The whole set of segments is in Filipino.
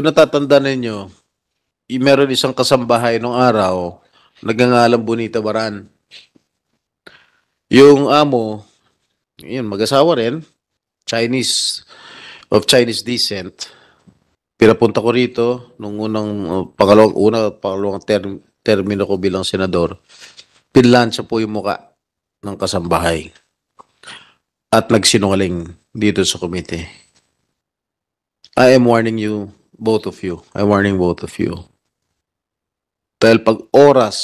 Kung natatandaan ninyo, meron isang kasambahay nung araw, nagngangalang Bonita Baran. Yung amo, yun, mag-asawa rin, Chinese, of Chinese descent. Pinapunta ko rito nung pangalawang termino ko bilang senador. Pinlansya po yung muka ng kasambahay at nagsinungaling dito sa komite. I am warning you, both of you. I'm warning both of you. Dahil pag oras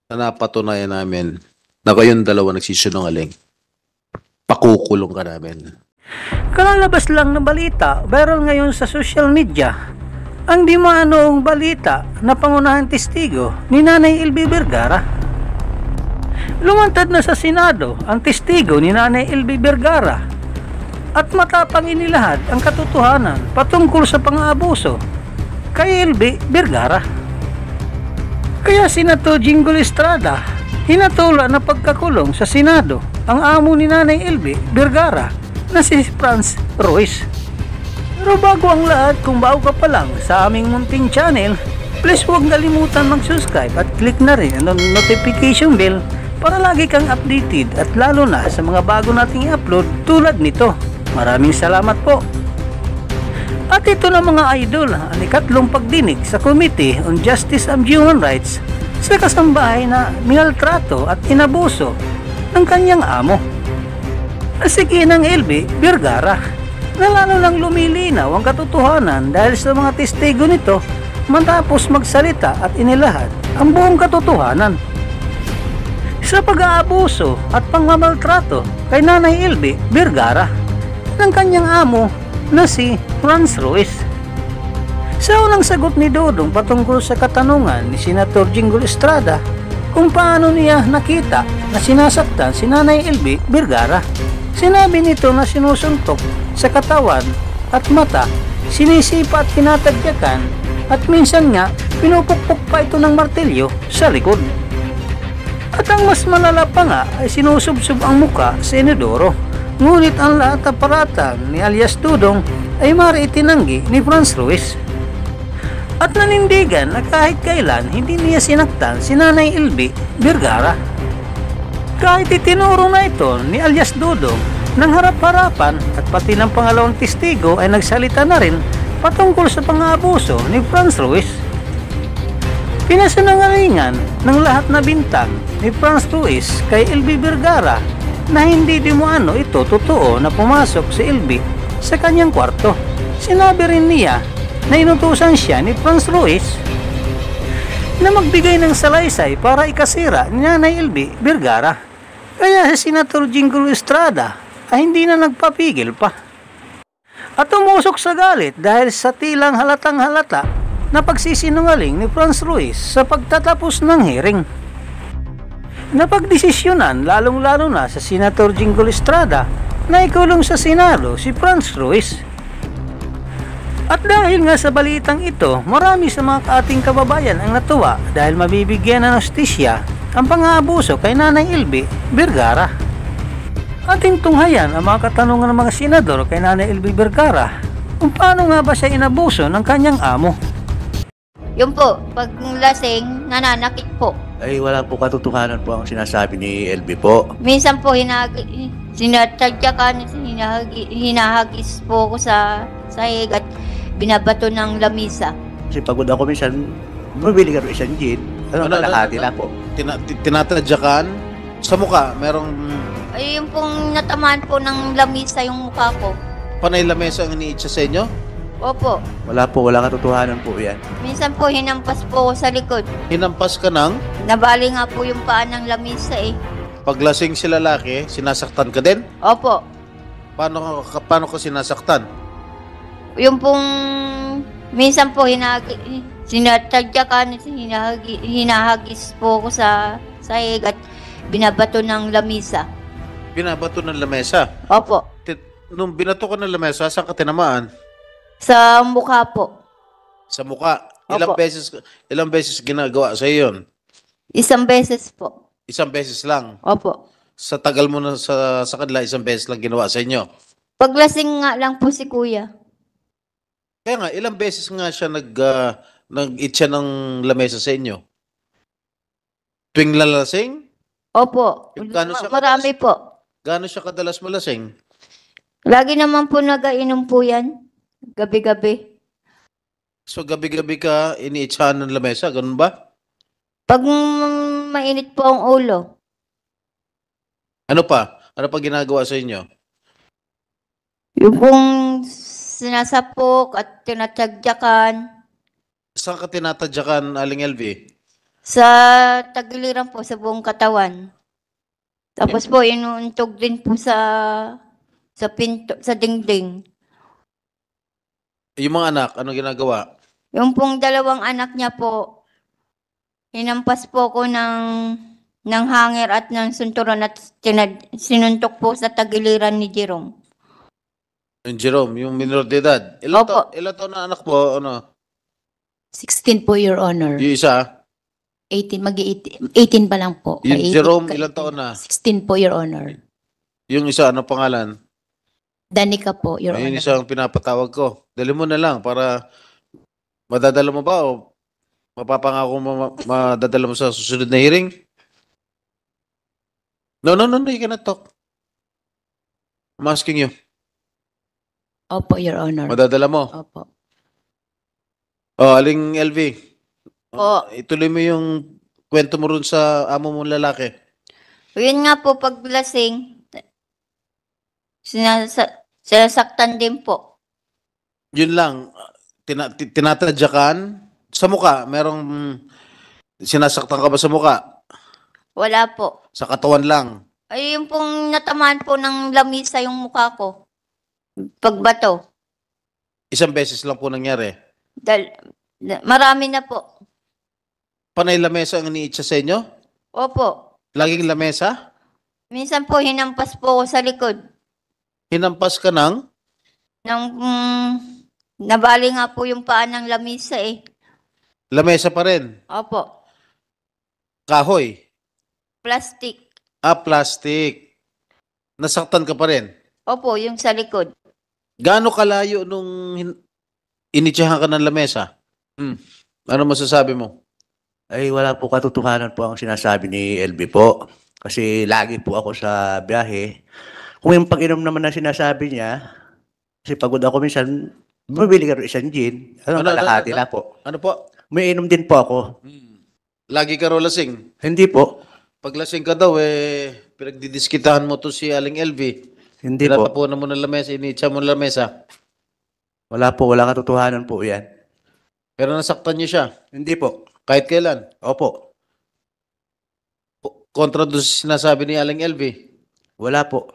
na napatunayan namin na kayong dalawa nagsisinungaling, pakukulong ka namin. Kalalabas lang ng balita, viral ngayon sa social media, ang di maanoong balita na pangunahing testigo ni Nanay Elby Vergara. Lumantad na sa Senado ang testigo ni Nanay Elby Vergara at matapang inilahad ang katotohanan patungkol sa pang-aabuso kay Elby Vergara. Kaya Senator Jingle Estrada hinatula na pagkakulong sa Senado ang amo ni Nanay Elby Vergara na si Franz Ruiz. Pero bago ang lahat, kung bago ka pa lang sa aming munting channel, please huwag kalimutan mag-subscribe at click na rin ang notification bell para lagi kang updated at lalo na sa mga bago nating i-upload tulad nito. Maraming salamat po. At ito na mga idol, ang ikatlong pagdinig sa Committee on Justice and Human Rights sa kasambahay na minaltrato at inabuso ng kanyang amo na si Ginang Elby Vergara, na lalo lang lumilinaw ang katotohanan dahil sa mga testigo nito matapos magsalita at inilahad ang buong katotohanan sa pag-aabuso at pangmamaltrato kay Nanay Elby Vergara ng kanyang amo na si Franz Ruiz. Sa unang sagot ni Dodong patungkol sa katanungan ni Senator Jingle Estrada kung paano niya nakita na sinasaktan si Nanay Elby Vergara, sinabi nito na sinusuntok sa katawan at mata, sinisipa at tinatagyakan at minsan nga pinupukpok pa ito ng martilyo sa likod. At ang mas malala pa nga ay sinusubsob ang muka sa inodoro. Ngunit ang lahat ng paratang ni alias Dudong ay mari itinanggi ni Franz Ruiz. At nanindigan na kahit kailan hindi niya sinaktan si Nanay Elby Vergara. Kahit itinuro na ito ni alias Dudong ng harap-harapan at pati ng pangalawang testigo ay nagsalita na rin patungkol sa pang-aabuso ni Franz Ruiz. Pinasinungalingan ng lahat na bintang ni Franz Ruiz kay Elby Vergara na hindi di mo ano ito totoo na pumasok si Elby sa kanyang kwarto. Sinabi rin niya na inutusan siya ni Franz Ruiz na magbigay ng salaysay para ikasira ni Nanay Elby Vergara. Kaya si Senator Jingle Estrada ay hindi na nagpapigil pa at umusok sa galit dahil sa tilang halatang halata na pagsisinungaling ni Franz Ruiz sa pagtatapos ng hearing. Napagdesisyonan lalong-lalo na sa Senator Jingle Estrada na ikulong sa Senado si Franz Ruiz. At dahil nga sa balitang ito, marami sa mga ating kababayan ang natuwa dahil mabibigyan ng hustisya ang pang-aabuso kay Nanay Elby Vergara. Ating tunghayan ang mga katanungan ng mga senador kay Nanay Elby Vergara kung paano nga ba siya inabuso ng kanyang amo. Yun po, pag lasing, nananakit po. Ay wala po katotohanan po ang sinasabi ni LB po. Minsan po, sinatadyakan, hinahagis po ako sa sahig at binabato ng lamisa. Kasi pagod ako minsan, mabili ka rin isang gin. Kalahati lang po. Tinatadyakan sa mukha, merong Ay, yung pong natamaan po ng lamisa yung mukha ko. panay lamesa ang iniitsa sa inyo? Opo. Wala po, wala katotohanan po yan. Minsan po, hinampas po ako sa likod. Hinampas ka ng Nabali nga po yung paa ng lamisa eh. paglasing si lalaki, sinasaktan ka din? Opo. Paano ka sinasaktan? Yung pong minsan po sinatadyakan, hinahagis po ako sa sahig at binabato ng lamisa. Binabato ng lamesa. Opo. Nung binato ka ng lamesa, saan ka tinamaan? Sa mukha po. Sa mukha. Opo. Ilang beses ginagawa sa yun? Isang beses po. Isang beses lang. Opo. Sa tagal mo na sa kanila, isang beses lang ginawa sa inyo. Paglasing nga lang po si kuya. Kaya nga, ilang beses nga siya nag-eat siya ng lamesa sa inyo? Tuwing lalasing? Opo, Gaano siya marami po. Gaano siya kadalas malasing? Lagi naman po nagainom po yan. Gabi-gabi. So gabi-gabi ka iniitsahan ng lamesa, ganun ba? Pag mainit po ang ulo, Ano pa? Ano pa ginagawa sa inyo? yung pong sinasapok at tinatagyakan Saan ka tinatadyakan, Aling LV? sa tagiliran po sa buong katawan. Tapos po, inuuntog din po sa pinto, sa dingding. Yung mga anak, ano ginagawa? Yung pong dalawang anak niya po, hinampas po ko ng hanger at ng sunturon at sinuntok po sa tagiliran ni Jerome. Yung Jerome, yung minor de edad. Opo. Ilan taon na anak mo? Ano? 16 po, Your Honor. Yung isa? 18, mag-18 pa lang po. Yung 18 Jerome, ka- ilan taon na? 16 po, Your Honor. Yung isa, ano pangalan? Danica po, Your Ayun Honor. isa ang pinapatawag ko. Dali mo na lang para madadala mo ba o mapapangako mo madadala mo sa susunod na hearing? No, you cannot talk. I'm asking you. Opo, Your Honor. Madadala mo? Opo. Oh, Aling LV. Po. Ituloy mo yung kwento mo rin sa amo mong lalaki. Yun nga po, pag lasing, sinasaktan din po. Yun lang, tinatadyakan sa muka. Merong sinasaktan ka ba sa muka? Wala po. Sa katawan lang. Ay, yung pong natamaan po ng lamisa yung mukha ko. Pagbato. Isang beses lang po nangyari. Marami na po. Panay lamesa ang iniitsa sa inyo? Opo. Laging lamesa? Minsan po, hinampas po ako sa likod. Hinampas ka ng? Nabali nga po yung paa ng lamisa eh. Lamesa pa rin. Opo. Kahoy. Plastic. Plastic. Nasaktan ka pa rin. Opo, yung sa likod. Gaano kalayo nung initsahan ka ng lamesa? Ano masasabi mo? Ay wala po katotohanan po ang sinasabi ni LB po. Kasi lagi po ako sa biyahe. Kung yung pag-inom naman na sinasabi niya, kasi pagod ako minsan, bumibili ka rin isang gin. Kalahati lang po. Ano po? May inom din po ako. Lagi ka raw lasing. Hindi po. Pag lasing ka daw, pinagdidiskitahan mo to si Aling LV. Hindi po. Tinatapunan mo ng lamesa, initsa mo ng lamesa. Wala po. Wala katotohanan po yan. Pero nasaktan niyo siya. Hindi po. Kahit kailan. Opo. Kontra doon sa sinasabi ni Aling LV. Wala po.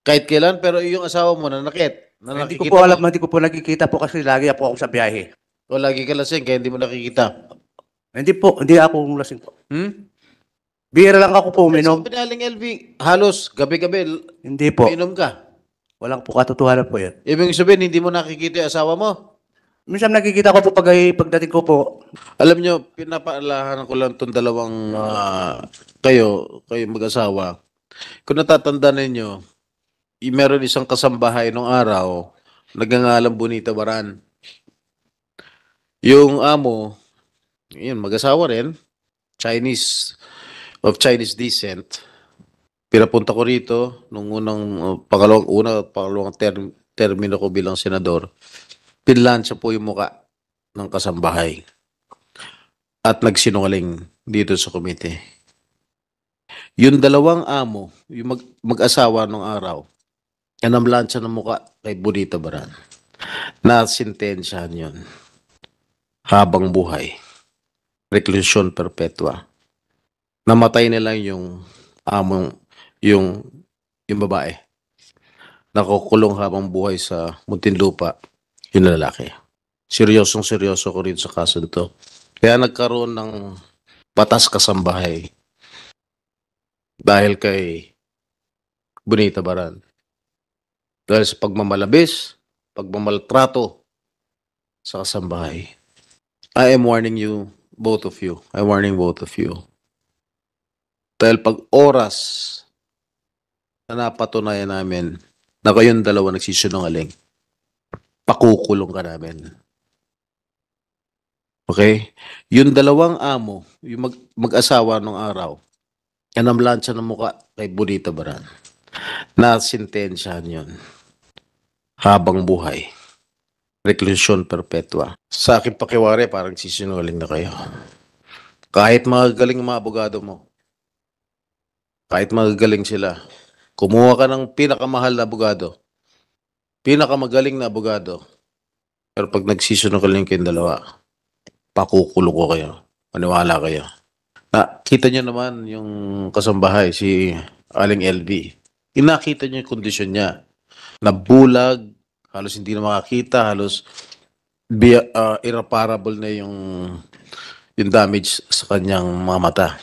Kahit kailan, pero yung asawa mo nanakit. Na Hindi ko nakikita po alam, mo. hindi ko po nakikita po kasi lagi po ako sa biyahe. O lagi ka lasing, kaya hindi mo nakikita. Hindi po. Hindi ako lasing po. Bira lang ako po uminom. Sabi ni Aling LV, halos gabi-gabi, Hindi po. uminom ka. Walang po katotohanan po yan. Ibig sabihin, hindi mo nakikita yung asawa mo. Minsan nakikita ko po pagdating ko po. Alam nyo, pinapaalahan ko lang itong dalawang kayo mag-asawa. Kung natatanda ninyo, meron isang kasambahay nung araw, nagngangalang Bonita Baran. Yung amo, yun, mag-asawa rin, of Chinese descent. Pinapunta ko rito nung pangalawang termino ko bilang senador. Pinlansya po yung muka ng kasambahay at nagsinungaling dito sa komite. Yung dalawang amo, yung mag-asawa nung araw, yan ang lansya ng muka kay Bonita Baran. Nasintensyahan yun. Habang buhay. Reclusion perpetua. Namatay na lang yung among, yung babae. Nakukulong habang buhay sa Muntinlupa. Yung lalaki. Seryoso ko rin sa kaso nito. Kaya nagkaroon ng batas kasambahay dahil kay Bonita Baran. Dahil sa pagmamalabis, pagmamaltrato sa kasambahay. I am warning you, both of you. I'm warning both of you. Dahil pag oras na napatunayan namin na kayong dalawa nagsisinungaling, pakukulong ka namin. Okay? Yung dalawang amo, yung mag-asawa nung araw, yan ang lansya ng muka kay Bonita Baran. Nasintensyahan yun. Habang buhay. Reclusion perpetua. Sa akin pakiwari, parang sisinungaling na kayo. Kahit magagaling ang mga abogado mo, kahit magagaling sila, kumuha ka ng pinakamahal na abogado, pinakamagaling na abogado, pero pag nagsisinungaling kayong dalawa, pakukulong ko kayo. Maniwala kayo. Kita niyo naman yung kasambahay, si Aling LV. Nakita niyo yung kondisyon niya. Nabulag, halos hindi na makakita, halos irreparable na yung damage sa kanyang mga mata.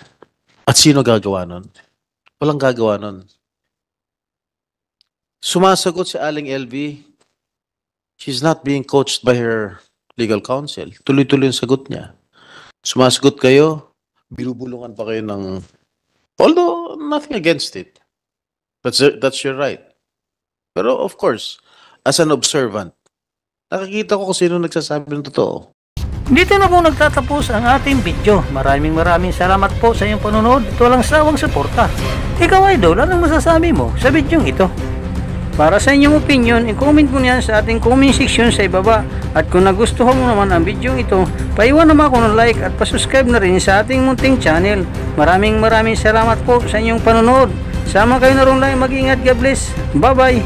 At sino gagawa nun? Walang gagawa nun. Sumasagot si Aling LV, she's not being coached by her legal counsel. Tuloy-tuloy yung sagot niya. Sumasagot kayo, binubulungan pa kayo ng, although nothing against it. That's your right. Pero of course, as an observant, nakikita ko kung sino nagsasabi ng totoo. Dito na po nagtatapos ang ating video. Maraming salamat po sa iyong panonood at walang sawang suporta. Ikaw, idol, anong masasabi mo sa video ito? Para sa inyong opinion, i-comment mo niyan sa ating comment section sa ibaba. At kung nagustuhan mo naman ang video ito, paiwan naman ako ng like at pasubscribe na rin sa ating munting channel. Maraming salamat po sa inyong panonood. Sama kayo na rin lang, mag-ingat, God bless. Bye-bye!